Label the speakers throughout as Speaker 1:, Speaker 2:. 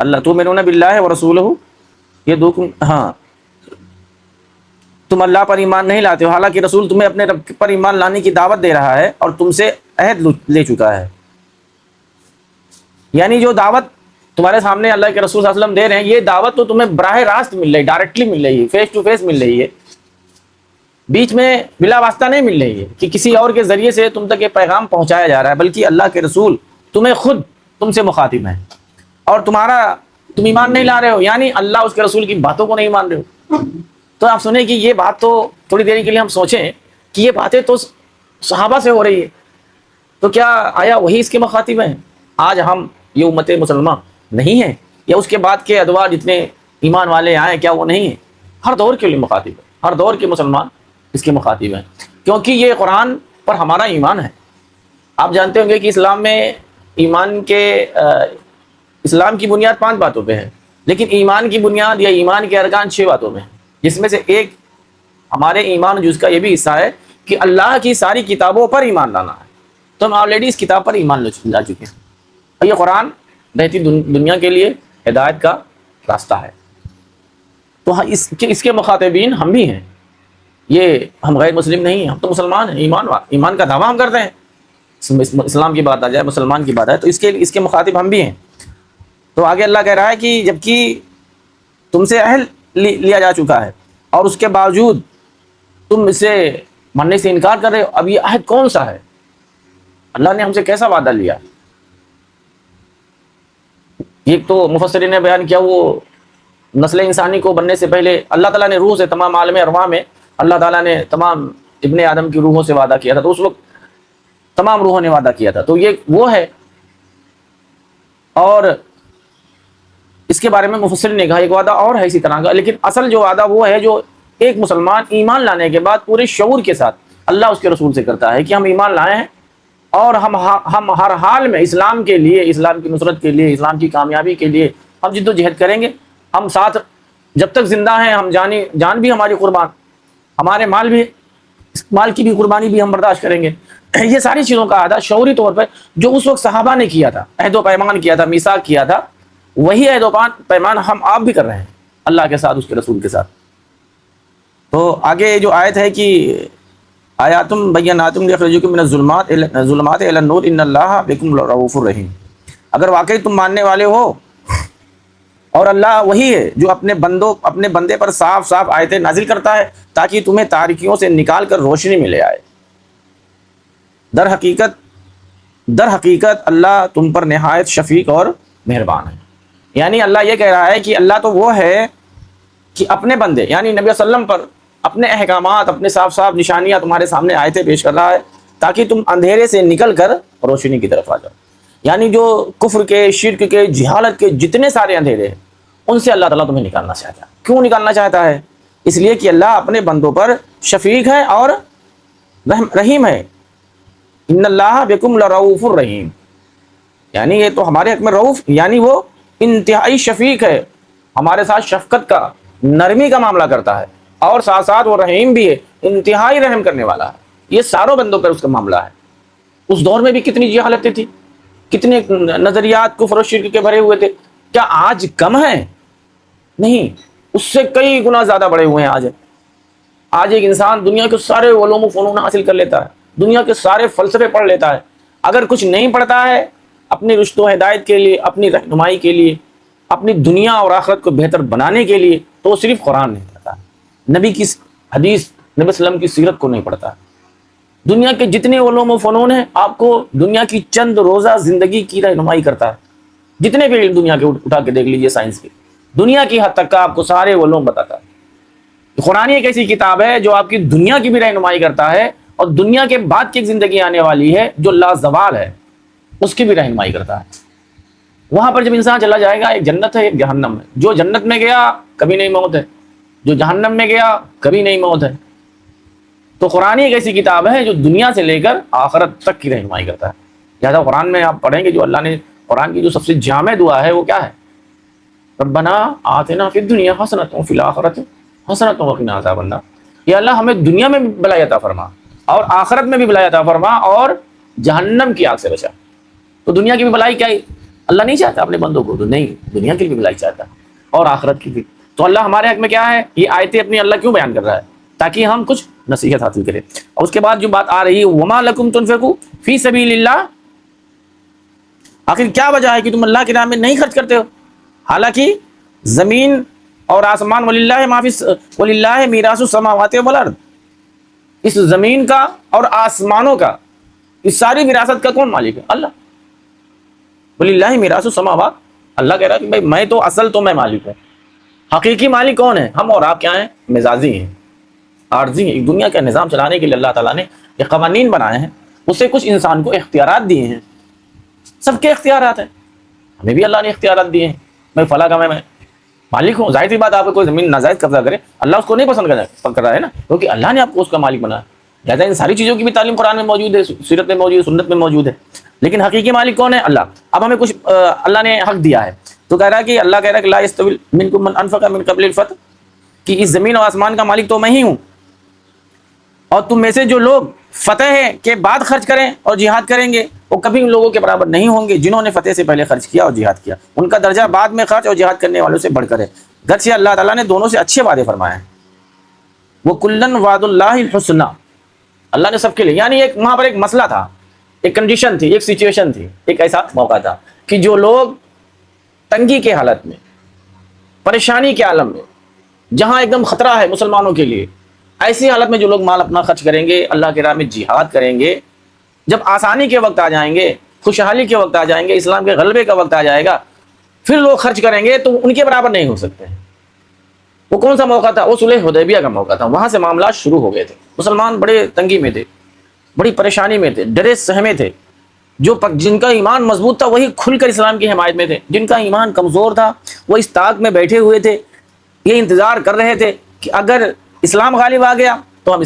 Speaker 1: اللہ تؤمنون باللہ ورسولہ، یہ دو ہاں، تم اللہ پر ایمان نہیں لاتے ہو، حالانکہ رسول تمہیں اپنے رب پر ایمان لانے کی دعوت دے رہا ہے اور تم سے عہد لے چکا ہے۔ یعنی جو دعوت تمہارے سامنے اللہ کے رسول صلی اللہ علیہ وسلم دے رہے ہیں، یہ دعوت تو تمہیں براہ راست مل رہی، ڈائریکٹلی مل رہی ہے، فیس ٹو فیس مل رہی ہے، بیچ میں بلا واسطہ نہیں مل رہی ہے کہ کسی اور کے ذریعے سے تم تک یہ پیغام پہنچایا جا رہا ہے، بلکہ اللہ کے رسول تمہیں خود تم سے مخاطب ہیں، اور تم ایمان نہیں لا رہے ہو، یعنی اللہ اس کے رسول کی باتوں کو نہیں مان رہے ہو۔ تو آپ سنیں کہ یہ بات تو تھوڑی دیر کے لیے ہم سوچیں کہ یہ باتیں تو صحابہ سے ہو رہی ہے، تو کیا آیا وہی اس کے مخاطب ہیں؟ آج ہم یہ امت مسلمہ نہیں ہیں، یا اس کے بعد کے ادوار جتنے ایمان والے آئے کیا وہ نہیں ہیں؟ ہر دور کے لیے مخاطب ہے، ہر دور کے مسلمان اس کے مخاطب ہیں، کیونکہ یہ قرآن پر ہمارا ایمان ہے۔ آپ جانتے ہوں گے کہ اسلام میں اسلام کی بنیاد 5 باتوں پہ ہے، لیکن ایمان کی بنیاد یا ایمان کے ارکان 6 باتوں میں ہیں، جس میں سے ایک ہمارے ایمان جز کا یہ بھی حصہ ہے کہ اللہ کی ساری کتابوں پر ایمان لانا ہے۔ تو ہم آلریڈی اس کتاب پر ایمان لا چکے ہیں، اور یہ قرآن رہتی دنیا کے لیے ہدایت کا راستہ ہے۔ تو اس کے مخاطبین ہم بھی ہیں، یہ ہم غیر مسلم نہیں ہیں، ہم تو مسلمان ہیں، ایمان کا دعویٰ ہم کرتے ہیں۔ اسلام کی بات آ جائے، مسلمان کی بات آئے، تو اس کے مخاطب ہم بھی ہیں۔ تو آگے اللہ کہہ رہا ہے کہ جبکہ تم سے عہد لیا جا چکا ہے اور اس کے باوجود تم اسے ماننے سے انکار کر رہے ہو، اب یہ عہد کون سا ہے؟ اللہ نے ہم سے کیسا وعدہ لیا؟ ایک تو مفسرین نے بیان کیا، وہ نسل انسانی کو بننے سے پہلے اللہ تعالیٰ نے روح سے، تمام عالم ارواح میں اللہ تعالیٰ نے تمام ابن آدم کی روحوں سے وعدہ کیا تھا، تو اس وقت تمام روحوں نے وعدہ کیا تھا، تو یہ وہ ہے۔ اور اس کے بارے میں مفسر نے کہا ایک وعدہ اور ہے اسی طرح کا، لیکن اصل جو وعدہ وہ ہے جو ایک مسلمان ایمان لانے کے بعد پورے شعور کے ساتھ اللہ اس کے رسول سے کرتا ہے کہ ہم ایمان لائے ہیں اور ہم ہر حال میں اسلام کے لیے، اسلام کی نصرت کے لیے، اسلام کی کامیابی کے لیے ہم جد و جہد کریں گے، ہم ساتھ جب تک زندہ ہیں، ہم جان بھی ہماری قربان، ہمارے مال کی بھی قربانی بھی ہم برداشت کریں گے۔ یہ ساری چیزوں کا عہد شعوری طور پر جو اس وقت صحابہ نے کیا تھا، عہد و پیمان کیا تھا، میثاق کیا تھا، وہی عہد و پیمان ہم آپ بھی کر رہے ہیں اللہ کے ساتھ، اس کے رسول کے ساتھ۔ تو آگے جو آیت ہے کہ آیاتم بیناتم لیخرجوکم من الظلمات الی النور ان اللہ بکم رؤوف الرحیم۔ اگر واقعی تم ماننے والے ہو، اور اللہ وہی ہے جو اپنے بندے پر صاف صاف آیتیں نازل کرتا ہے تاکہ تمہیں تاریکیوں سے نکال کر روشنی میں لے آئے۔ در حقیقت اللہ تم پر نہایت شفیق اور مہربان ہے۔ یعنی اللہ یہ کہہ رہا ہے کہ اللہ تو وہ ہے کہ اپنے بندے یعنی نبی صلی اللہ علیہ وسلم پر اپنے احکامات، اپنے صاف صاف نشانیاں تمہارے سامنے آیتیں پیش کر رہا ہے تاکہ تم اندھیرے سے نکل کر روشنی کی طرف آ جاؤ۔ یعنی جو کفر کے، شرک کے، جہالت کے جتنے سارے اندھیرے ہیں ان سے اللہ تعالیٰ تمہیں نکالنا چاہتا ہے۔ کیوں نکالنا چاہتا ہے؟ اس لیے کہ اللہ اپنے بندوں پر شفیق ہے اور رحیم ہے۔ ان اللہ بکم لرؤوف الرحیم، یعنی یہ تو ہمارے حق میں رؤوف یعنی وہ انتہائی شفیق ہے، ہمارے ساتھ شفقت کا، نرمی کا معاملہ کرتا ہے، اور ساتھ ساتھ وہ رحیم بھی ہے، انتہائی رحم کرنے والا ہے۔ یہ ساروں بندوں پر اس کا معاملہ ہے۔ اس دور میں بھی کتنی جہالتیں تھی، کتنے نظریات کفر و شرک کے بھرے ہوئے تھے، کیا آج کم ہیں؟ نہیں، اس سے کئی گنا زیادہ بڑے ہوئے ہیں۔ آج ایک انسان دنیا کے سارے علوم و فنون حاصل کر لیتا ہے، دنیا کے سارے فلسفے پڑھ لیتا ہے، اگر کچھ نہیں پڑھتا ہے اپنی رشد و ہدایت کے لیے، اپنی رہنمائی کے لیے، اپنی دنیا اور آخرت کو بہتر بنانے کے لیے، تو وہ صرف قرآن نہیں پڑھتا، نبی کی حدیث، نبی صلی اللہ علیہ وسلم کی سیرت کو نہیں پڑھتا۔ دنیا کے جتنے علوم و فنون ہیں آپ کو دنیا کی چند روزہ زندگی کی رہنمائی کرتا ہے، جتنے بھی علم دنیا کے اٹھا کے دیکھ لیجیے، سائنس کے دنیا کی حد تک کا آپ کو سارے علوم بتاتا ہے۔ قرآن ایک ایسی کتاب ہے جو آپ کی دنیا کی بھی رہنمائی کرتا ہے، اور دنیا کے بعد کی ایک زندگی آنے والی ہے جو لازوال ہے، اس کی بھی رہنمائی کرتا ہے۔ وہاں پر جب انسان چلا جائے گا، ایک جنت ہے، ایک جہنم ہے۔ جو جنت میں گیا کبھی نہیں موت ہے، جو جہنم میں گیا کبھی نہیں موت ہے۔ تو قرآن ایک ایسی کتاب ہے جو دنیا سے لے کر آخرت تک کی رہنمائی کرتا ہے۔ لہٰذا قرآن میں آپ پڑھیں گے جو اللہ نے قرآن کی جو سب سے جامع دعا ہے وہ کیا ہے؟ ربنا آتنا فی الدنیا حسنۃ وفی الآخرۃ حسنۃ وقنا عذاب النار۔ یا اللہ ہمیں دنیا میں بھی بھلائی عطا فرما اور آخرت میں بھی بھلائی عطا فرما اور جہنم کی آگ سے بچا۔ تو دنیا کی بھی بھلائی کیا اللہ نہیں چاہتا اپنے بندوں کو، تو نہیں، دنیا کی بھی بھلائی چاہتا اور آخرت کی بھی۔ تو اللہ ہمارے حق میں کیا ہے، یہ آیتیں اپنی اللہ کیوں بیان کر رہا ہے؟ تاکہ ہم کچھ نصیحت حاصل کریں۔ اور اس کے بعد جو بات آ رہی ہے وما لکم تنفقوا فی سبیل اللہ، آخر کیا وجہ ہے کہ تم اللہ کی راہ میں نہیں خرچ کرتے ہو؟ حالانکہ زمین اور آسمان وللہ ما فی وللہ میراث السماوات والارض، اس زمین کا اور آسمانوں کا، اس ساری وراثت کا کون مالک ہے؟ اللہ۔ وللہ میراث السماوات، اللہ کہہ رہا ہے کہ بھائی میں تو اصل تو میں مالک ہوں، حقیقی مالک کون ہے؟ ہم اور آپ کیا ہیں؟ مزاجی ہیں، عارضی ہیں۔ ایک دنیا کا نظام چلانے کے لیے اللہ تعالیٰ نے یہ قوانین بنائے ہیں، اس سے کچھ انسان کو اختیارات دیے ہیں، سب کے اختیارات ہیں، ہمیں بھی اللہ نے اختیارات دیے ہیں۔ میں فلاں کا میں مالک ہوں، ظاہر سی بات آپ کو کوئی زمین ناجائز قبضہ کرے اللہ اس کو نہیں پسند کر رہا ہے نا، کیونکہ اللہ نے آپ کو اس کا مالک بنایا۔ لہٰذا ان ساری چیزوں کی بھی تعلیم قرآن میں موجود ہے، سیرت میں موجود ہے، سنت میں موجود ہے، لیکن حقیقی مالک کون ہے؟ اللہ۔ اب ہمیں کچھ اللہ نے حق دیا ہے، تو کہہ رہا ہے کہ اللہ کہہ رہا ہے کہ لا یستوی منکم من انفق من قبل الفتح، کہ اس زمین اور آسمان کا مالک تو میں ہی ہوں، اور تم میں سے جو لوگ فتح کے بعد خرچ کریں اور جہاد کریں گے وہ کبھی ان لوگوں کے برابر نہیں ہوں گے جنہوں نے فتح سے پہلے خرچ کیا اور جہاد کیا، ان کا درجہ بعد میں خرچ اور جہاد کرنے والوں سے بڑھ کر ہے، گرچہ اللہ تعالیٰ نے دونوں سے اچھے وعدے فرمائے ہیں۔ وہ کلن وعد اللہ الحسنہ، اللہ نے سب کے لیے، یعنی ایک وہاں پر ایک مسئلہ تھا، ایک کنڈیشن تھی، ایک سچویشن تھی، ایک ایسا موقع تھا کہ جو لوگ تنگی کے حالت میں، پریشانی کے عالم میں، جہاں ایک دم خطرہ ہے مسلمانوں کے لیے، ایسی حالت میں جو لوگ مال اپنا خرچ کریں گے، اللہ کے راہ میں جہاد کریں گے، جب آسانی کے وقت آ جائیں گے، خوشحالی کے وقت آ جائیں گے، اسلام کے غلبے کا وقت آ جائے گا، پھر لوگ خرچ کریں گے تو ان کے برابر نہیں ہو سکتے۔ وہ کون سا موقع تھا؟ وہ صلح حدیبیہ کا موقع تھا، وہاں سے معاملات شروع ہو گئے تھے، مسلمان بڑے تنگی میں تھے، بڑی پریشانی میں تھے، ڈرے سہمے تھے، جن کا ایمان مضبوط تھا وہی کھل کر اسلام کی حمایت میں تھے، جن کا ایمان کمزور تھا وہ اس طاق میں بیٹھے ہوئے تھے، یہ انتظار کر رہے تھے کہ اگر اسلام غالب آ گیا تو ہم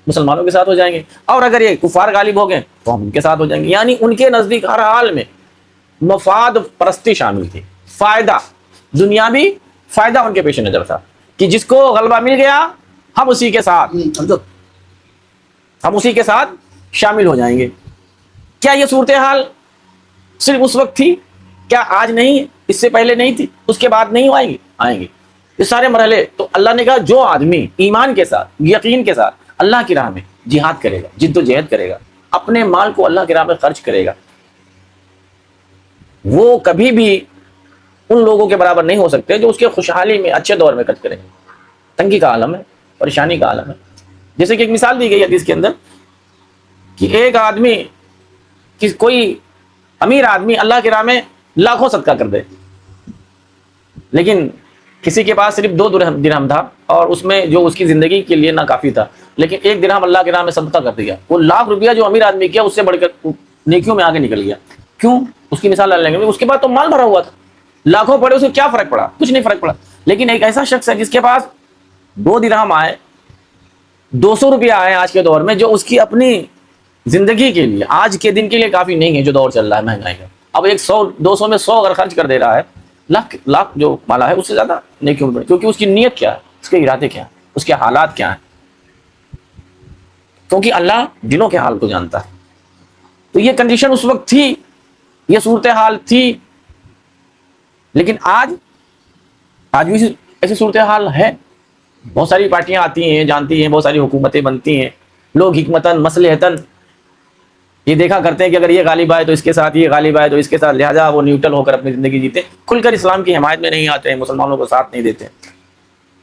Speaker 1: مسلمانوں کے ساتھ ہو جائیں گے، اور اگر یہ کفار غالب ہو گئے تو ہم ان کے ساتھ ہو جائیں گے۔ یعنی ان کے نزدیک ہر حال میں مفاد پرستی شامل تھی، فائدہ، دنیاوی فائدہ ان کے پیش نظر تھا کہ جس کو غلبہ مل گیا ہم اسی کے ساتھ شامل ہو جائیں گے۔ کیا یہ صورتحال صرف اس وقت تھی؟ کیا آج نہیں ہے؟ اس سے پہلے نہیں تھی؟ اس کے بعد نہیں آئیں گے یہ سارے مرحلے۔ تو اللہ نے کہا جو آدمی ایمان کے ساتھ، یقین کے ساتھ اللہ کی راہ میں جہاد کرے گا، جد و جہد کرے گا، اپنے مال کو اللہ کی راہ میں خرچ کرے گا، وہ کبھی بھی ان لوگوں کے برابر نہیں ہو سکتے جو اس کے خوشحالی میں، اچھے دور میں خرچ کریں گے۔ تنگی کا عالم ہے، پریشانی کا عالم ہے، جیسے کہ ایک مثال دی گئی حدیث کے اندر کہ ایک آدمی، کوئی امیر آدمی اللہ کی راہ میں لاکھوں صدقہ کر دے، لیکن کسی کے پاس صرف 2 درہم تھا اور اس میں جو اس کی زندگی کے لیے نہ کافی تھا، لیکن 1 درہم اللہ کی راہ میں صدقہ کر دیا، وہ لاکھ روپیہ جو امیر آدمی کیا اس سے بڑھ کر نیکیوں میں آگے نکل گیا۔ کیوں؟ اس کی مثال لیں گے، اس کے بعد تو مال بھرا ہوا تھا، لاکھوں پڑے، اسے کیا فرق پڑا؟ کچھ نہیں فرق پڑا۔ لیکن ایک ایسا شخص ہے جس کے پاس 2 درہم آئے، 200 روپیہ آئے آج کے دور میں، جو اس کی اپنی زندگی کے لیے، آج کے دن کے لیے کافی نہیں ہے، جو دور چل رہا ہے مہنگائی کا۔ اب 100-200 میں 100 اگر خرچ کر دے رہا ہے، لاکھ جو مالا ہے اس سے زیادہ نیکیوں میں، کیونکہ اس کی نیت کیا ہے، اس کے ارادے کیا ہیں، اس کے حالات کیا ہیں، کیونکہ اللہ دلوں کے حال کو جانتا ہے۔ تو یہ کنڈیشن اس وقت تھی، یہ صورتحال تھی، لیکن آج بھی ایسی صورتحال ہے۔ بہت ساری پارٹیاں آتی ہیں، جانتی ہیں، بہت ساری حکومتیں بنتی ہیں، لوگ حکمتاً مصلحتاً یہ دیکھا کرتے ہیں کہ اگر یہ غالب آئے تو اس کے ساتھ، یہ غالب آئے تو اس کے ساتھ، لہٰذا وہ نیوٹرل ہو کر اپنی زندگی جیتے، کھل کر اسلام کی حمایت میں نہیں آتے ہیں، مسلمانوں کو ساتھ نہیں دیتے،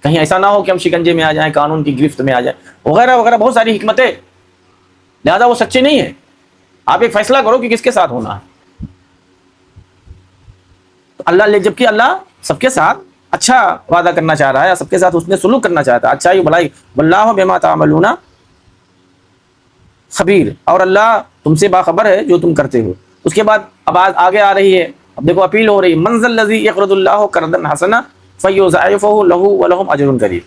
Speaker 1: کہیں ایسا نہ ہو کہ ہم شکنجے میں آ جائیں، قانون کی گرفت میں آ جائیں، وغیرہ وغیرہ، بہت ساری حکمتیں، لہٰذا وہ سچے نہیں ہیں۔ آپ ایک فیصلہ کرو کہ کس کے ساتھ ہونا ہے۔ اللہ، جبکہ اللہ سب کے ساتھ اچھا وعدہ کرنا چاہ رہا ہے، سب کے ساتھ اس نے سلوک کرنا چاہتا ہے، اچھائی بھلائی، واللہ بما تعملون خبیر، اور اللہ تم سے باخبر ہے جو تم کرتے ہو۔ اس کے بعد اب آگے آ رہی ہے، اب دیکھو اپیل ہو رہی ہے، من ذا الذی یقرض اللہ قرضا حسنا فیضاعفہ لہ ولہم اجر کریم۔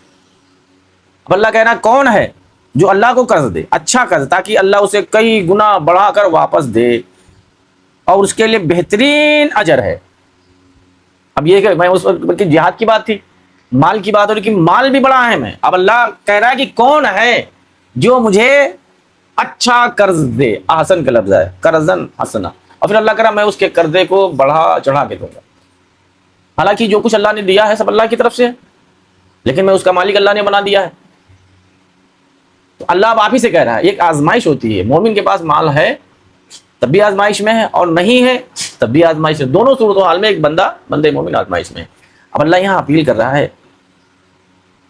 Speaker 1: اب اللہ کہنا کون ہے جو اللہ کو قرض دے، اچھا قرض، تاکہ اللہ اسے کئی گنا بڑھا کر واپس دے، اور اس کے لیے بہترین اجر ہے۔ اب یہ کہ میں اس وقت جہاد کی بات تھی، مال کی بات ہو رہی، کہ مال بھی بڑا اہم ہے۔ اب اللہ کہہ رہا ہے کہ کون ہے جو مجھے اچھا قرض دے، احسن کا لفظ ہے، قرضاً حسنا، اور پھر اللہ کرا میں اس کے قرضے کو بڑھا چڑھا کے دوں گا. حالانکہ جو کچھ اللہ نے دیا ہے سب اللہ کی طرف سے ہے، لیکن میں اس کا مالک اللہ نے بنا دیا ہے. تو اللہ اب آپ ہی سے کہہ رہا ہے، ایک آزمائش ہوتی ہے. مومن کے پاس مال ہے تب بھی آزمائش میں ہے، اور نہیں ہے تب بھی آزمائش ہے. دونوں صورتوں حال میں ایک بندے مومن آزمائش میں ہے. اب اللہ یہاں اپیل کر رہا ہے،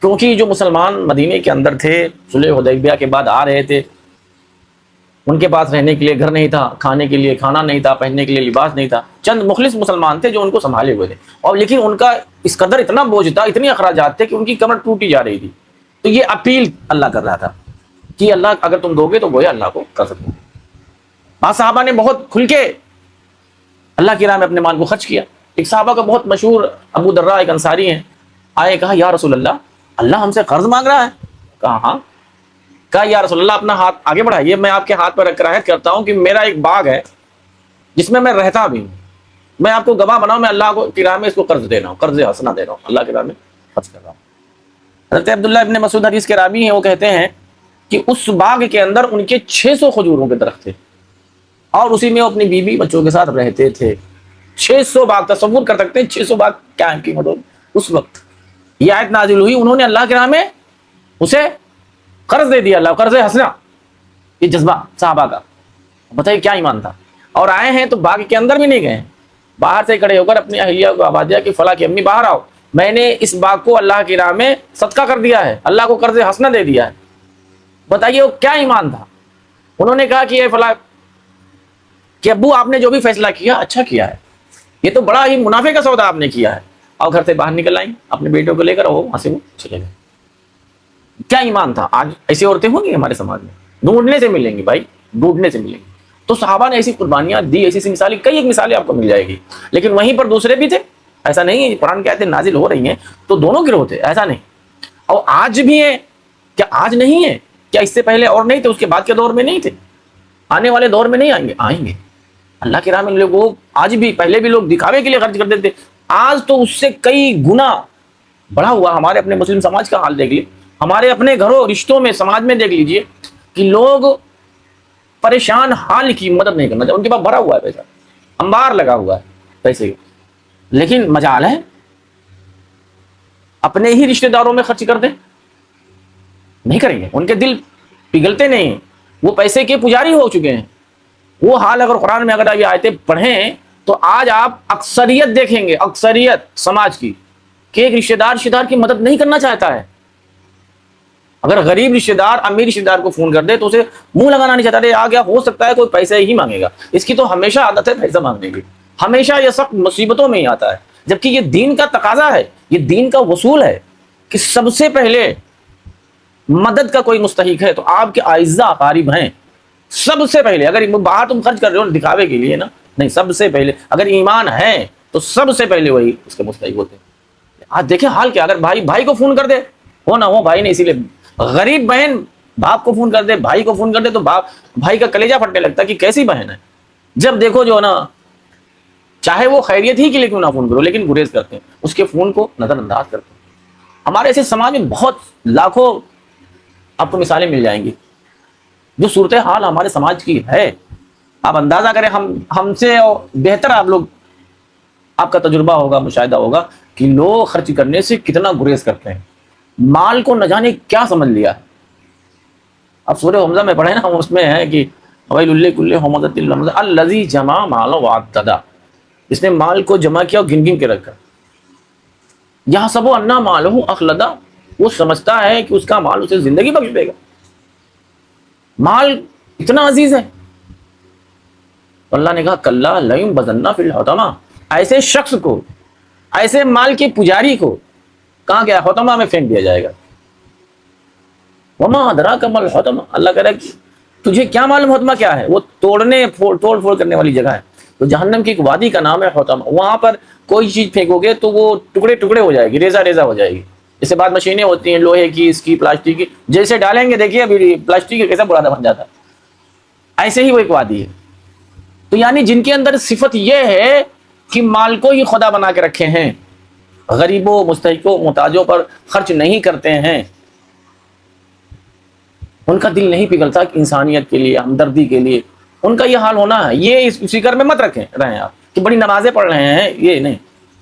Speaker 1: کیونکہ جو مسلمان مدینے کے اندر تھے، صلح حدیبیہ کے بعد آ رہے تھے، ان کے پاس رہنے کے لیے گھر نہیں تھا، کھانے کے لیے کھانا نہیں تھا، پہننے کے لیے لباس نہیں تھا. چند مخلص مسلمان تھے جو ان کو سنبھالے ہوئے تھے، اور لیکن ان کا اس قدر اتنا بوجھ تھا، اتنی اخراجات تھے کہ ان کی کمر ٹوٹی جا رہی تھی. تو یہ اپیل اللہ کر رہا تھا کہ اللہ اگر تم دو گے تو گویا اللہ کو کر سکتے. بعض صحابہ نے بہت کھل کے اللہ کی راہ میں اپنے مال کو خرچ کیا. ایک صحابہ کا بہت مشہور ابو درہ ایک انصاری ہیں، آئے کہا یا رسول اللہ ہم سے قرض مانگ رہا ہے. کہا ہاں. کہا یا رسول اللہ اپنا ہاتھ آگے بڑھائیے، میں آپ کے ہاتھ پر رکھ کر عہد کرتا ہوں کہ میرا ایک باغ ہے جس میں میں رہتا بھی ہوں، میں آپ کو گواہ بناؤں، میں اللہ کی راہ میں اس کو قرض دے رہا ہوں، قرض حسنہ دے رہا ہوں، اللہ کی راہ میں خرچ کر رہا ہوں. حضرت عبداللہ ابن مسعود حدیث کے راوی ہیں، وہ کہتے ہیں کہ اس باغ کے اندر ان کے 600 کھجوروں کے درخت تھے، اور اسی میں وہ اپنی بیوی بچوں کے ساتھ رہتے تھے. 600 باغ، تصور کر سکتے ہیں 600 باغ کیا ہے کی مطلب. اس وقت یہ آیت نازل ہوئی، انہوں نے اللہ کی راہ میں اسے قرض دے دیا، اللہ قرض حسنہ. یہ جذبہ صحابہ کا، بتائیے کیا ایمان تھا. اور آئے ہیں تو باغ کے اندر بھی نہیں گئے، باہر سے کھڑے ہو کر اپنی اہلیہ کو آواز دیا کہ فلاں کی امی باہر آؤ، میں نے اس باغ کو اللہ کی راہ میں صدقہ کر دیا ہے، اللہ کو قرض حسنہ دے دیا ہے. بتائیے وہ کیا ایمان تھا. انہوں نے کہا کہ یہ فلاں کہ ابو آپ نے جو بھی فیصلہ کیا اچھا کیا ہے، یہ تو بڑا ہی منافع کا سودا آپ نے کیا ہے. اور گھر سے باہر نکل آئیں اپنے بیٹوں کو لے کر، وہاں سے وہ چلے گئے. کیا ایمان تھا. آج ایسی عورتیں ہوں گی ہمارے سماج میں، ڈھونڈنے سے ملیں گی بھائی، ڈھونڈنے سے ملیں گی. تو صحابہ نے ایسی قربانیاں دی، ایسی مثالیں، کئی ایک مثالیں آپ کو مل جائے گی. لیکن وہیں پر دوسرے بھی تھے، ایسا نہیں ہے قرآن کی آیتیں نازل ہو رہی ہیں تو دونوں گروہ تھے، ایسا نہیں. اور آج بھی ہیں کیا؟ آج نہیں ہے کیا؟ اس سے پہلے اور نہیں تھے، اس کے بعد کے دور میں نہیں تھے، آنے والے دور میں نہیں آئیں گے؟ آئیں گے. اللہ کی راہ میں لوگ آج بھی، پہلے بھی لوگ دکھاوے کے لیے خرچ کرتے تھے، آج تو اس سے کئی گنا بڑھا ہوا. ہمارے اپنے مسلم سماج کا حال دیکھ لیجیے، ہمارے اپنے گھروں رشتوں میں سماج میں دیکھ لیجئے کہ لوگ پریشان حال کی مدد نہیں کرنا چاہتے. ان کے پاس بھرا ہوا ہے پیسہ، انبار لگا ہوا ہے پیسے کا، لیکن مجال ہے اپنے ہی رشتہ داروں میں خرچ کر دیں؟ نہیں کریں گے. ان کے دل پگھلتے نہیں ہیں، وہ پیسے کے پجاری ہو چکے ہیں. وہ حال اگر قرآن میں اگر آپ یہ آیتیں پڑھیں تو آج آپ اکثریت دیکھیں گے، اکثریت سماج کی، کہ ایک رشتہ دار کی مدد نہیں کرنا چاہتا ہے. اگر غریب رشتہ دار امیر رشتہ دار کو فون کر دے تو اسے منہ لگانا نہیں چاہتا. آ گیا، ہو سکتا ہے کوئی پیسے ہی مانگے گا، اس کی تو ہمیشہ عادت ہے پیسہ مانگنے کی، ہمیشہ یہ سخت مصیبتوں میں ہی آتا ہے. جبکہ یہ دین کا تقاضا ہے، یہ دین کا وصول ہے کہ سب سے پہلے مدد کا کوئی مستحق ہے تو آپ کے اعزاء اقارب ہیں. سب سے پہلے اگر باہر تم خرچ کر رہے ہو دکھاوے کے لیے نا، نہیں، سب سے پہلے اگر ایمان ہے تو سب سے پہلے وہی اس کے مستحق ہوتے ہیں. آج دیکھیں حال کیا، اگر بھائی کو فون کر دے، ہو نہ ہو بھائی نے، اسی لیے غریب بہن باپ کو فون کر دے، بھائی کو فون کر دے تو بھائی کا کلیجہ پھٹنے لگتا ہے کہ کیسی بہن ہے. جب دیکھو جو نا، چاہے وہ خیریت ہی کے لیے کیوں نہ فون کرو، لیکن گریز کرتے ہیں، اس کے فون کو نظر انداز کرتے ہیں. ہمارے ایسے سماج میں بہت لاکھوں آپ کو مثالیں مل جائیں گی جو صورتحال ہمارے سماج کی ہے. آپ اندازہ کریں، ہم سے بہتر آپ کا تجربہ ہوگا، مشاہدہ ہوگا کہ لوگ خرچ کرنے سے کتنا گریز کرتے ہیں. مال کو نہ جانے کیا سمجھ لیا. اب سورہ حمزہ میں پڑھے نا، اس میں ہے کہ ویل لکل ہمزۃ لمزہ الذی جمع مالا وعددا، اس نے مال کو جمع کیا اور گن گن کے رکھا. یحسب ان مالہ اخلدا، وہ سمجھتا ہے کہ اس کا مال اسے زندگی بخش دے گا. مال اتنا عزیز ہے. اللہ نے کہا کلا لینبذن فی الحطمہ، ایسے شخص کو، ایسے مال کے پجاری کو کہاں گیا؟ حطمہ میں پھینک دیا جائے گا. وما ادراک ما الحطمہ، اللہ کہہ رہا ہے کہ تجھے کیا معلوم حطمہ کیا ہے؟ وہ توڑ پھوڑ کرنے والی جگہ ہے. تو جہنم کی ایک وادی کا نام ہے حطمہ. وہاں پر کوئی چیز پھینکو گے تو وہ ٹکڑے ٹکڑے ہو جائے گی، ریزہ ہو جائے گی. اس کے بعد مشینیں ہوتی ہیں لوہے کی، اس کی، پلاسٹک کی، جیسے ڈالیں گے دیکھیے ابھی پلاسٹک کا کیسا برادا بن جاتا ہے. ایسے ہی وہ ایک وادی ہے. تو یعنی جن کے اندر صفت یہ ہے کہ مال کو ہی خدا بنا کے رکھے ہیں، غریبوں، مستحقوں، محتاجوں پر خرچ نہیں کرتے ہیں، ان کا دل نہیں پگھلتا کہ انسانیت کے لیے، ہمدردی کے لیے ان کا یہ حال ہونا ہے. یہ اس فکر میں مت رہیں آپ کہ بڑی نمازیں پڑھ رہے ہیں. یہ نہیں،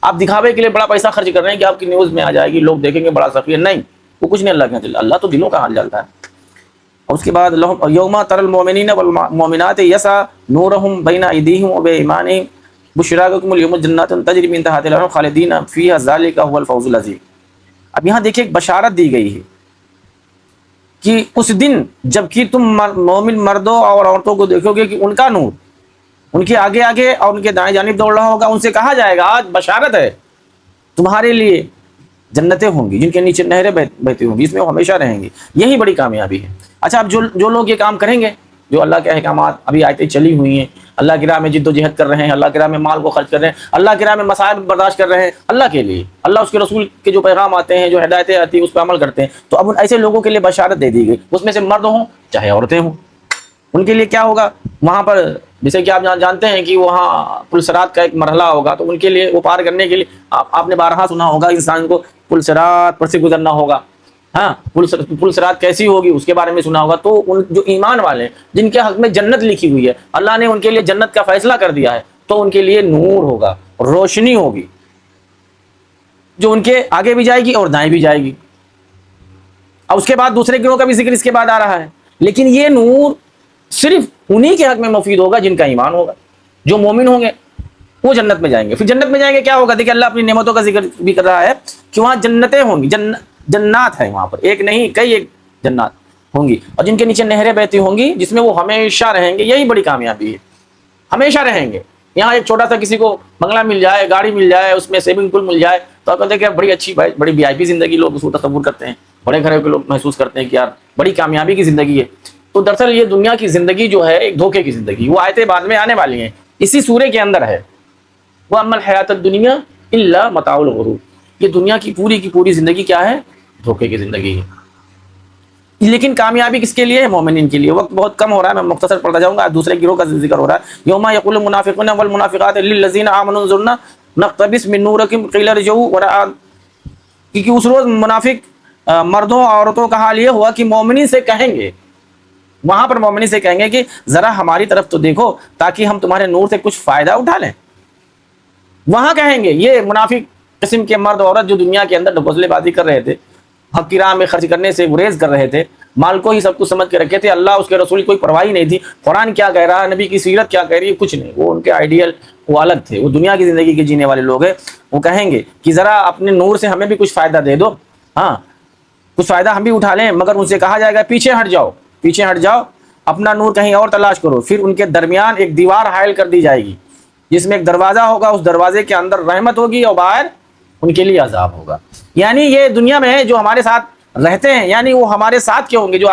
Speaker 1: آپ دکھاوے کے لیے بڑا پیسہ خرچ کر رہے ہیں کہ آپ کی نیوز میں آ جائے گی، لوگ دیکھیں گے بڑا سخی ہے. نہیں، وہ کچھ نہیں اللہ کے دل. اللہ تو دلوں کا حال جانتا ہے. اور اس کے بعد یوم تر المؤمنین والمؤمنات یسعی نورہم بین ایدیہم وبایمانہم بشراکم اليوم جنات تجری من تحتہا الانہار خالدین فیہا ذالک هو الفوز العظیم. اب یہاں دیکھیں ایک بشارت دی گئی ہے کہ اس دن جب کہ تم مومن مردوں اور عورتوں کو دیکھو گے کہ ان کا نور ان کے آگے آگے اور ان کے دائیں جانب دوڑ رہا ہوگا. ان سے کہا جائے گا آج بشارت ہے تمہارے لیے، جنتیں ہوں گی جن کے نیچے نہریں بہتی ہوں گی، اس میں وہ ہمیشہ رہیں گی. یہی بڑی کامیابی ہے. اچھا، اب جو لوگ یہ کام کریں گے، جو اللہ کے احکامات ابھی آیتیں چلی ہوئی ہیں، اللہ کی راہ میں جد و جہد کر رہے ہیں، اللہ کی راہ میں مال کو خرچ کر رہے ہیں، اللہ کی راہ میں مصائب برداشت کر رہے ہیں اللہ کے لیے، اللہ اس کے رسول کے جو پیغام آتے ہیں، جو ہدایتیں آتی ہیں اس پہ عمل کرتے ہیں، تو اب ایسے لوگوں کے لیے بشارت دے دی گئی. اس میں سے مرد ہوں چاہے عورتیں ہوں، ان کے لیے کیا ہوگا وہاں پر؟ جیسے کہ آپ جانتے ہیں کہ وہاں پل صراط کا ایک مرحلہ ہوگا، تو ان کے لیے وہ پار کرنے کے لیے آپ نے بارہا سنا ہوگا انسان کو پل صراط پر سے گزرنا ہوگا. ہاں، پل صراط کیسی ہوگی اس کے بارے میں سنا ہوگا. تو ان جو ایمان والے ہیں جن کے حق میں جنت لکھی ہوئی ہے، اللہ نے ان کے لیے جنت کا فیصلہ کر دیا ہے، تو ان کے لیے نور ہوگا، روشنی ہوگی جو ان کے آگے بھی جائے گی اور دائیں بھی جائے گی. اور اس کے بعد دوسرے گروہ کا بھی ذکر اس کے بعد آ رہا ہے. لیکن یہ نور صرف انہی کے حق میں مفید ہوگا جن کا ایمان ہوگا. جو مومن ہوں گے وہ جنت میں جائیں گے. پھر جنت میں جائیں گے کیا ہوگا؟ دیکھیں اللہ اپنی نعمتوں کا ذکر بھی کر رہا ہے کہ وہاں جنتیں ہوں گی، جنات ہے وہاں پر، ایک نہیں کئی ایک جنات ہوں گی، اور جن کے نیچے نہریں بہتی ہوں گی جس میں وہ ہمیشہ رہیں گے. یہی بڑی کامیابی ہے، ہمیشہ رہیں گے. یہاں ایک چھوٹا سا کسی کو بنگلہ مل جائے، گاڑی مل جائے، اس میں سوئمنگ پول مل جائے، تو آپ کہتے ہیں کہ بڑی اچھی بڑی وی آئی پی زندگی لوگ اس کو تصور کرتے ہیں، بڑے گھر کے لوگ محسوس کرتے ہیں کہ یار بڑی کامیابی کی زندگی ہے. تو دراصل یہ دنیا کی زندگی جو ہے ایک دھوکے کی زندگی. وہ آیتیں بعد میں آنے والی ہیں، اسی سورے کے اندر ہے. وہ اما الحیات الدنیا الا متاع الغرور. یہ دنیا کی پوری زندگی کیا ہے؟ دھوکے کی زندگی ہے. لیکن کامیابی کس کے لیے ہے؟ مومنین کے لیے. وقت بہت کم ہو رہا ہے، میں مختصر پڑھتا جاؤں گا. دوسرے گروہ کا ذکر ہو رہا ہے. یوم یقول المنافقون والمنافقات للذین آمنوا انظرنا نقتبس من نورکم قیل ارجعوا وراء. کیونکہ اس روز منافق مردوں عورتوں کا حال یہ ہوا کہ مومنین سے کہیں گے، وہاں پر مومنین سے کہیں گے کہ ذرا ہماری طرف تو دیکھو تاکہ ہم تمہارے نور سے کچھ فائدہ اٹھا لیں. وہاں کہیں گے یہ منافق قسم کے مرد عورت جو دنیا کے اندر ڈبوزلے بازی کر رہے تھے، حق کی راہ میں خرچ کرنے سے گریز کر رہے تھے، مال کو ہی سب کچھ سمجھ کے رکھے تھے، اللہ اس کے رسول کی کوئی پرواہ ہی نہیں تھی. قرآن کیا کہہ رہا ہے، نبی کی سیرت کیا کہہ رہی ہے، کچھ نہیں. وہ ان کے آئیڈیل وہ الگ تھے، وہ دنیا کی زندگی کے جینے والے لوگ ہیں. وہ کہیں گے کہ ذرا اپنے نور سے ہمیں بھی کچھ فائدہ دے دو، ہاں کچھ فائدہ ہم بھی اٹھا لیں. مگر ان سے کہا جائے گا پیچھے ہٹ جاؤ، اپنا نور کہیں اور تلاش کرو. پھر ان کے درمیان ایک دیوار حائل کر دی جائے گی جس میں ایک دروازہ ہوگا، اس دروازے کے اندر رحمت ہوگی اور باہر ان کے لیے عذاب ہوگا. یعنی یہ دنیا میں جو ہمارے ساتھ رہتے ہیں، یعنی وہ ہمارے ساتھ کے ہوں گے، جو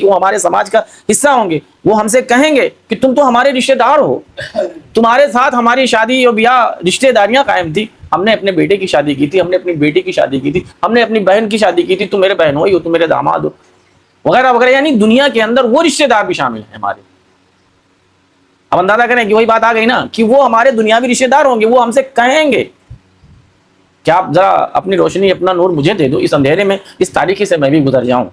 Speaker 1: وہ ہمارے سماج کا حصہ ہوں گے، وہ ہم سے کہیں گے کہ تم تو ہمارے رشتہ دار ہو، تمہارے ساتھ ہماری شادی اور بیاہ رشتہ داریاں قائم تھی، ہم نے اپنے بیٹے کی شادی کی تھی، ہم نے اپنی بیٹی کی شادی کی تھی، ہم نے اپنی بہن کی شادی کی تھی، تم میرے بہن ہو، تم میرے داماد ہو، وغیرہ وغیرہ. یعنی دنیا کے اندر وہ رشتہ دار بھی شامل ہیں ہمارے. اب اندازہ کریں کہ وہی بات آ گئی نا کہ وہ ہمارے دنیاوی رشتہ دار ہوں گے. وہ ہم سے کہیں گے کہ آپ ذرا اپنی روشنی اپنا نور مجھے دے دو، اس اندھیرے میں اس تاریکی سے میں بھی گزر جاؤں.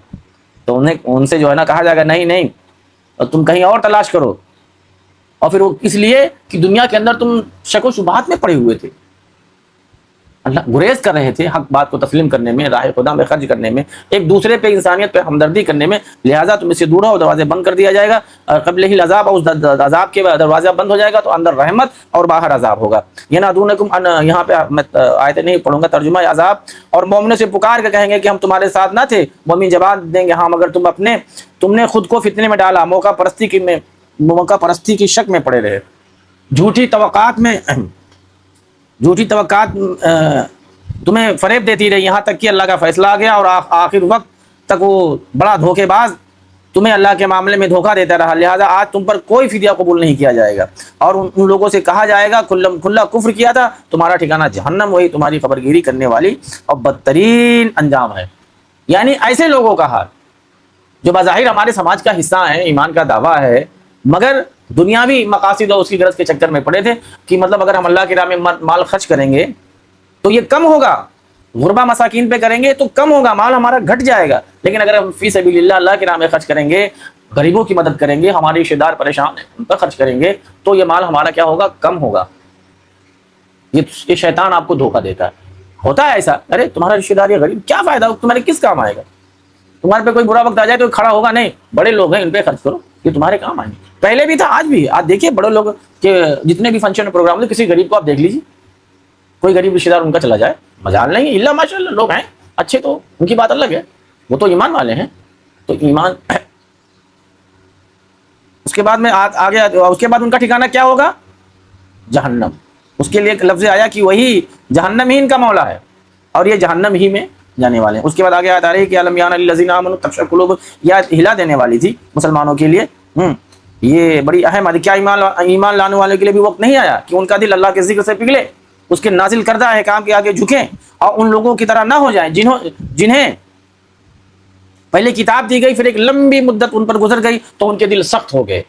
Speaker 1: تو ان سے جو ہے نا کہا جائے گا نہیں اور تم کہیں اور تلاش کرو. اور پھر وہ اس لیے کہ دنیا کے اندر تم شک و شبہات میں پڑے ہوئے تھے، اللہ گریز کر رہے تھے حق بات کو تسلیم کرنے میں، راہ خدا میں خرچ کرنے میں، ایک دوسرے پہ انسانیت پہ ہمدردی کرنے میں. لہٰذا تم اس سے دور ہو، دروازے بند کر دیا جائے گا. قبل ہی العذاب، اس عذاب کے دروازہ بند ہو جائے گا تو اندر رحمت اور باہر عذاب ہوگا. ینادونکم، یہاں پہ میں آیت نہیں پڑھوں گا، ترجمہ عذاب. اور مومنوں سے پکار کے کہیں گے کہ ہم تمہارے ساتھ نہ تھے. مومن جواب دیں گے ہاں مگر تم نے خود کو فتنے میں ڈالا، موقع پرستی کی شک میں پڑے رہے، جھوٹی توقعات تمہیں فریب دیتی رہی، یہاں تک کہ اللہ کا فیصلہ آ گیا اور آخر وقت تک وہ بڑا دھوکے باز تمہیں اللہ کے معاملے میں دھوکہ دیتا رہا. لہٰذا آج تم پر کوئی فدیہ قبول نہیں کیا جائے گا. اور ان لوگوں سے کہا جائے گا کھلا کفر کیا تھا، تمہارا ٹھکانہ جہنم، وہی تمہاری خبرگیری کرنے والی اور بدترین انجام ہے. یعنی ایسے لوگوں کا حال جو بظاہر ہمارے سماج کا حصہ ہیں، ایمان کا دعویٰ ہے، مگر دنیاوی مقاصد اور اس کی غرض کے چکر میں پڑے تھے کہ مطلب اگر ہم اللہ کی راہ میں مال خرچ کریں گے تو یہ کم ہوگا، غربا مساکین پہ کریں گے تو کم ہوگا، مال ہمارا گھٹ جائے گا. لیکن اگر ہم فی سبیل اللہ، اللہ کی راہ میں خرچ کریں گے غریبوں کی مدد کریں گے, ہمارے رشتے دار پریشان ہیں ان پر خرچ کریں گے, تو یہ مال ہمارا کیا ہوگا, کم ہوگا. یہ شیطان آپ کو دھوکہ دیتا ہے. ہوتا ہے ایسا, ارے تمہارا رشتے دار یہ غریب, کیا فائدہ, تمہارے کس کام آئے گا, تمہارے پہ کوئی برا وقت آ جائے تو کھڑا ہوگا نہیں, بڑے لوگ ہیں ان پہ خرچ کرو, یہ تمہارے کام آئیں گے. پہلے بھی تھا, آج بھی. آج دیکھیے بڑے لوگ کے جتنے بھی فنکشن پروگرام ہوتے, کسی غریب کو آپ دیکھ لیجیے, کوئی غریب رشتے دار ان کا چلا جائے, مجال نہیں, اللہ ماشاء اللہ لوگ ہیں اچھے, تو ان کی بات الگ ہے, وہ تو ایمان والے ہیں. تو ایمان اس کے بعد میں آگے, اس کے بعد ان کا ٹھکانہ کیا ہوگا, جہنم. اس کے لیے ایک لفظ آیا کہ وہی جہنم ہی ان کا مولا ہے, اور یہ جہنم ہی میں جانے والے ہیں. اس کے بعد آگے آیت آ رہی ہے کہ الم یعن للذین آمنوا تخشع قلوبہم, یہ آیت ہلا دینے والی تھی مسلمانوں کے لیے. یہ بڑی اہم ہے. کیا ایمان لانے والے کے لیے بھی وقت نہیں آیا کہ ان کا دل اللہ کے ذکر سے پگھلے, اس کے نازل کردہ احکام کے آگے جھکیں, اور ان لوگوں کی طرح نہ ہو جائیں جنہیں پہلے کتاب دی گئی, پھر ایک لمبی مدت ان پر گزر گئی تو ان کے دل سخت ہو گئے,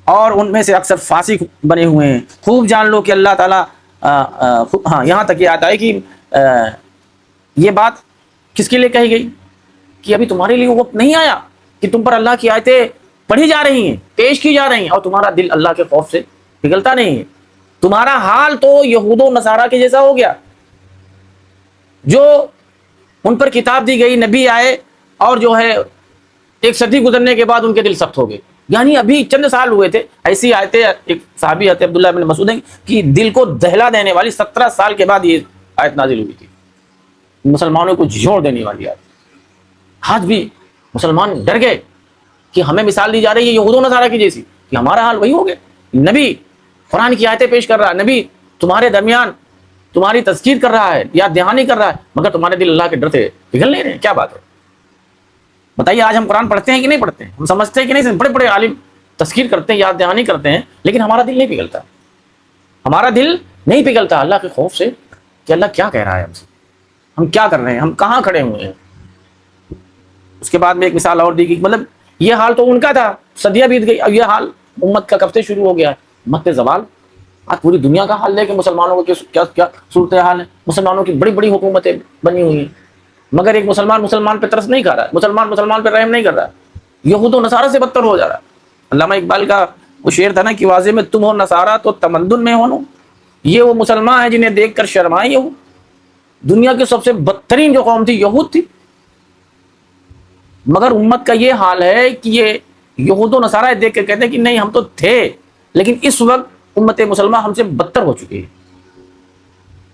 Speaker 1: اور ان میں سے اکثر فاسق بنے ہوئے ہیں. خوب جان لو کہ اللہ تعالیٰ, ہاں یہاں تک یہ آتا ہے کہ یہ بات کس کے لیے کہی گئی, کہ ابھی تمہارے لیے وقت نہیں آیا کہ تم پر اللہ کی آیتیں پڑھی جا رہی ہیں, پیش کی جا رہی ہیں, اور تمہارا دل اللہ کے خوف سے پگھلتا نہیں ہے. تمہارا حال تو یہود و نصارہ کے جیسا ہو گیا, جو ان پر کتاب دی گئی, نبی آئے, اور جو ہے ایک صدی گزرنے کے بعد ان کے دل سخت ہو گئے. یعنی ابھی چند سال ہوئے تھے, ایسی آیتیں, ایک صحابی آتے عبداللہ بن مسعود کی دل کو دہلا دینے والی 17 سال کے بعد یہ آیت نازل ہوئی تھی, مسلمانوں کو جھنجوڑ دینے والی آیت. آج بھی مسلمان ڈر گئے کہ ہمیں مثال دی جا رہی ہے یہود و نصارہ کی جیسی, کہ ہمارا حال وہی ہو گیا. نبی قرآن کی آیتیں پیش کر رہا ہے, نبی تمہارے درمیان تمہاری تذکیر کر رہا ہے, یاد دہانی کر رہا ہے, مگر تمہارے دل اللہ کے ڈر سے پگھل نہیں رہے. کیا بات ہے, بتائیے. آج ہم قرآن پڑھتے ہیں کہ نہیں پڑھتے ہیں, ہم سمجھتے ہیں کہ نہیں, بڑے بڑے عالم تذکیر کرتے ہیں, یاد دہانی کرتے ہیں, لیکن ہمارا دل نہیں پگھلتا, ہمارا دل نہیں پگھلتا اللہ کے خوف سے کہ اللہ کیا کہہ رہا ہے ہم سے, ہم کیا کر رہے ہیں, ہم کہاں کھڑے ہوئے ہیں. اس کے بعد میں ایک مثال اور دی گئی, مطلب یہ حال تو ان کا تھا, صدیاں بیت گئی, اب یہ حال امت کا کب سے شروع ہو گیا ہے, امت زوال. آج پوری دنیا کا حال لے کہ مسلمانوں کو کیا کیا صورت حال ہے. مسلمانوں کی بڑی بڑی حکومتیں بنی ہوئی ہیں, مگر ایک مسلمان پہ ترس نہیں کھا رہا ہے, مسلمان پہ رحم نہیں کر رہا ہے, یہود و نصارہ سے بدتر ہو جا رہا ہے. علامہ اقبال کا وہ شعر تھا نا کہ واضح میں تم ہو نصارہ تو تمدن میں ہو, یہ وہ مسلمان ہیں جنہیں دیکھ کر شرمائے ہو. دنیا کی سب سے بدترین جو قوم تھی یہود تھی, مگر امت کا یہ حال ہے کہ یہ یہود و نصارہ دیکھ کے کہتے ہیں کہ نہیں ہم تو تھے, لیکن اس وقت امت مسلمہ ہم سے بدتر ہو چکی ہے.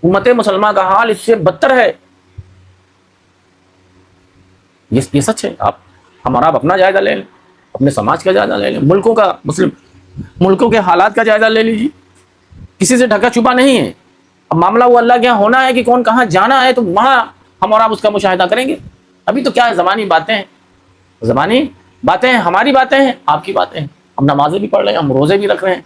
Speaker 1: امت مسلمہ کا حال اس سے بدتر ہے. یہ سچ ہے. ہم اور آپ اپنا جائزہ لے لیں, اپنے سماج کا جائزہ لے لیں, ملکوں کا, مسلم ملکوں کے حالات کا جائزہ لے لیجیے. کسی سے ڈھکا چھپا نہیں ہے. اب معاملہ وہ اللہ کے یہاں ہونا ہے کہ کون کہاں جانا ہے, تو وہاں ہم اور آپ اس کا مشاہدہ کریں گے. ابھی تو کیا ہے, زبانی باتیں ہیں, زبانی باتیں ہیں, ہماری باتیں ہیں, آپ کی باتیں ہیں. ہم نمازیں بھی پڑھ رہے ہیں, ہم روزے بھی رکھ رہے ہیں,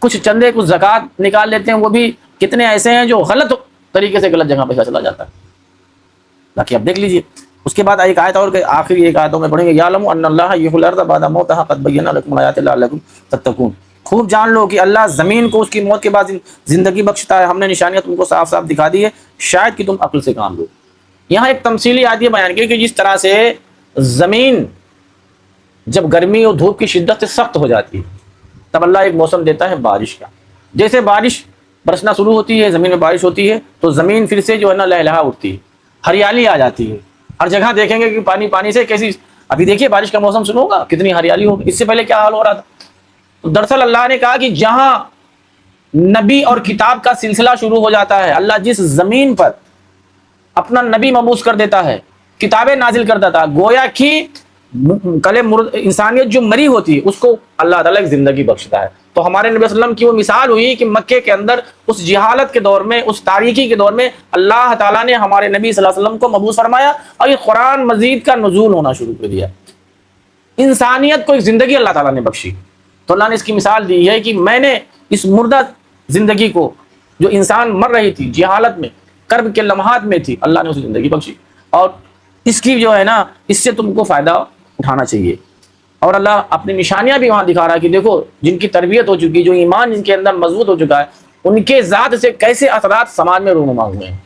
Speaker 1: کچھ چندے کچھ زکوٰۃ نکال لیتے ہیں, وہ بھی کتنے ایسے ہیں جو غلط طریقے سے غلط جگہ پہ چلا جاتا ہے. باقی آپ دیکھ لیجیے. اس کے بعد ایک آیت اور, آخری ایک آیتوں میں پڑھیں گے, یعلم ان اللہ یحیی الارض بعد موتها قد بینا لکم الآیات لعلکم تتقون. خوب جان لو کہ اللہ زمین کو اس کی موت کے بعد زندگی بخشتا ہے, ہم نے نشانیاں تم کو صاف صاف دکھا دی ہے, شاید کہ تم عقل سے کام لو. یہاں ایک تمثیلی آیت یہ بیان کی کہ جس طرح سے زمین جب گرمی اور دھوپ کی شدت سے سخت ہو جاتی ہے, تب اللہ ایک موسم دیتا ہے بارش کا. جیسے بارش برسنا شروع ہوتی ہے, زمین میں بارش ہوتی ہے, تو زمین پھر سے جو ہے نا لہلہا اٹھتی ہے, ہریالی آ جاتی ہے. ہر جگہ دیکھیں گے کہ پانی سے کیسی, ابھی دیکھیے بارش کا موسم شروع ہوگا, کتنی ہریالی ہوگی. اس سے پہلے کیا حال ہو رہا تھا. تو دراصل اللہ نے کہا کہ جہاں نبی اور کتاب کا سلسلہ شروع ہو جاتا ہے, اللہ جس زمین پر اپنا نبی مبعوث کر دیتا ہے, کتابیں نازل کر دیتا ہے, گویا کہ کل انسانیت جو مری ہوتی ہے اس کو اللہ تعالیٰ ایک زندگی بخشتا ہے. تو ہمارے نبی صلی اللہ علیہ وسلم کی وہ مثال ہوئی کہ مکے کے اندر اس جہالت کے دور میں, اس تاریکی کے دور میں اللہ تعالیٰ نے ہمارے نبی صلی اللہ علیہ وسلم کو مبعوث فرمایا, اور یہ قرآن مزید کا نزول ہونا شروع کر دیا. انسانیت کو ایک زندگی اللہ تعالیٰ نے بخشی. تو اللہ نے اس کی مثال دی ہے کہ میں نے اس مردہ زندگی کو, جو انسان مر رہی تھی جہالت میں, کرب کے لمحات میں تھی, اللہ نے اسے زندگی بخشی, اور اس کی جو ہے نا اس سے تم کو فائدہ اٹھانا چاہیے. اور اللہ اپنی نشانیاں بھی وہاں دکھا رہا ہے کہ دیکھو جن کی تربیت ہو چکی, جو ایمان جن کے اندر مضبوط ہو چکا ہے, ان کے ذات سے کیسے اثرات سماج میں رونما ہوئے ہیں.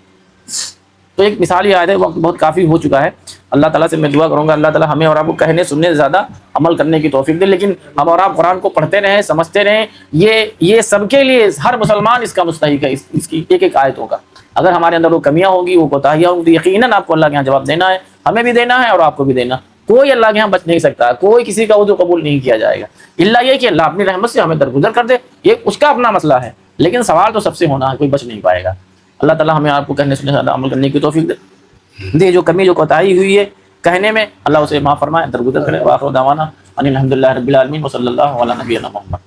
Speaker 1: تو ایک مثالی آیت ہے, وقت بہت کافی ہو چکا ہے. اللہ تعالیٰ سے میں دعا کروں گا اللہ تعالیٰ ہمیں اور آپ کو کہنے سننے سے زیادہ عمل کرنے کی توفیق دے. لیکن ہم اور آپ قرآن کو پڑھتے رہیں, سمجھتے رہیں. یہ سب کے لیے, ہر مسلمان اس کا مستحق ہے, اس کی ایک ایک آیتوں کا. اگر ہمارے اندر وہ کمیاں ہوگی, وہ کوتاہیاں ہوں گی, تو یقیناً آپ کو اللہ کے یہاں جواب دینا ہے, ہمیں بھی دینا ہے اور آپ کو بھی دینا. کوئی اللہ کے یہاں بچ نہیں سکتا, کوئی کسی کا وضو قبول نہیں کیا جائے گا الا یہ کہ اللہ اپنی رحمت سے ہمیں درگزر کر دے, یہ اس کا اپنا مسئلہ ہے. لیکن سوال تو سب سے ہونا ہے, کوئی بچ نہیں پائے گا. اللہ تعالیٰ ہمیں آپ کو کہنے سننے سے زیادہ عمل کرنے کی توفیق دے. جو کمی جو کوتاہی ہوئی ہے کہنے میں, اللہ اسے معاف فرمائے, درگزر کرے. وآخر دعوانا ان الحمد للہ رب العالمین وصلی اللہ علی نبینا محمد.